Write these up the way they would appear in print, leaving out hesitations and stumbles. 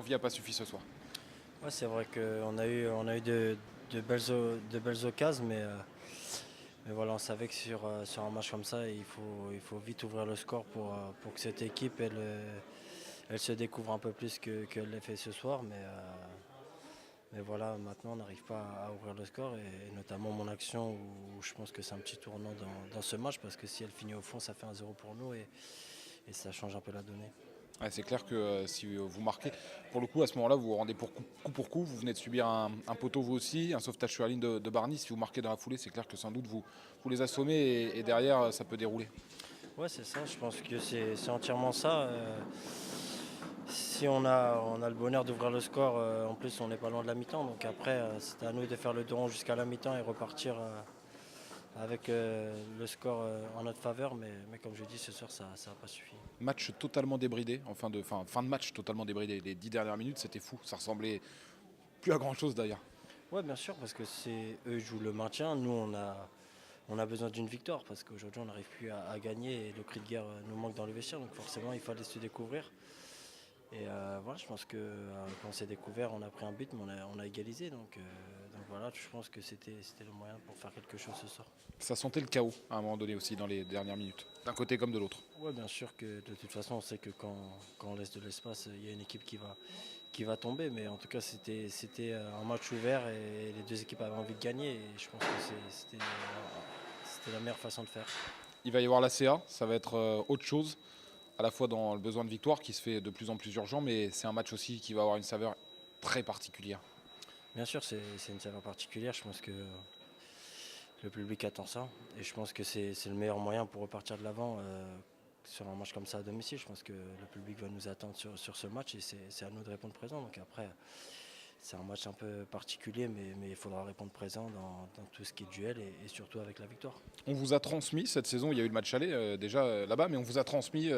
l'envie n'a pas suffi ce soir. Ouais, c'est vrai qu'on a eu de belles occasions, mais voilà, on savait que sur un match comme ça, il faut vite ouvrir le score pour que cette équipe elle se découvre un peu plus qu'elle l'a fait ce soir. Mais voilà, maintenant on n'arrive pas à ouvrir le score et notamment mon action où je pense que c'est un petit tournant dans ce match parce que si elle finit au fond, ça fait 1-0 pour nous et ça change un peu la donnée. Ouais, c'est clair que si vous marquez, pour le coup, à ce moment-là, vous vous rendez coup pour coup. Vous venez de subir un poteau vous aussi, un sauvetage sur la ligne de Barny. Si vous marquez dans la foulée, c'est clair que sans doute vous les assommez et derrière, ça peut dérouler. Ouais, c'est ça, je pense que c'est entièrement ça. Si on a le bonheur d'ouvrir le score, en plus on n'est pas loin de la mi-temps, donc après c'est à nous de faire le dos rond jusqu'à la mi-temps et repartir avec le score en notre faveur, mais comme je dis ce soir ça n'a pas suffi. Match totalement débridé, fin de match totalement débridé. Les 10 dernières minutes, c'était fou. Ça ressemblait plus à grand-chose d'ailleurs. Ouais, bien sûr, parce que eux jouent le maintien, nous on a besoin d'une victoire parce qu'aujourd'hui on n'arrive plus à gagner et le cri de guerre nous manque dans le vestiaire, donc forcément il fallait se découvrir. Et voilà, je pense que quand on s'est découvert, on a pris un but, mais on a égalisé. Donc voilà, je pense que c'était le moyen pour faire quelque chose ce soir. Ça sentait le chaos à un moment donné aussi dans les dernières minutes, d'un côté comme de l'autre. Oui, bien sûr que de toute façon, on sait que quand on laisse de l'espace, il y a une équipe qui va tomber. Mais en tout cas, c'était un match ouvert et les deux équipes avaient envie de gagner. Et je pense que c'était la meilleure façon de faire. Il va y avoir la CA, ça va être autre chose, à la fois dans le besoin de victoire qui se fait de plus en plus urgent, mais c'est un match aussi qui va avoir une saveur très particulière. Bien sûr, c'est une saveur particulière. Je pense que le public attend ça. Et je pense que c'est le meilleur moyen pour repartir de l'avant sur un match comme ça à domicile. Je pense que le public va nous attendre sur ce match et c'est à nous de répondre présent. Donc après, c'est un match un peu particulier, mais il faudra répondre présent dans tout ce qui est duel et surtout avec la victoire. On vous a transmis cette saison, il y a eu le match aller déjà là-bas, mais on vous a transmis,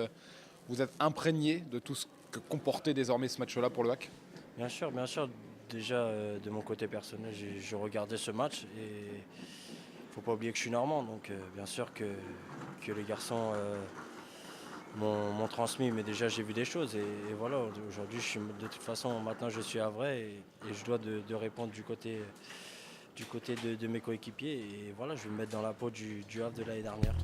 vous êtes imprégné de tout ce que comportait désormais ce match-là pour le HAC. Bien sûr, bien sûr. Déjà, de mon côté personnel, je regardais ce match et il ne faut pas oublier que je suis normand. Donc bien sûr que les garçons m'ont transmis, mais déjà j'ai vu des choses et voilà, aujourd'hui de toute façon maintenant je suis havrais et je dois de répondre du côté de mes coéquipiers et voilà, je vais me mettre dans la peau du Havre de l'année dernière.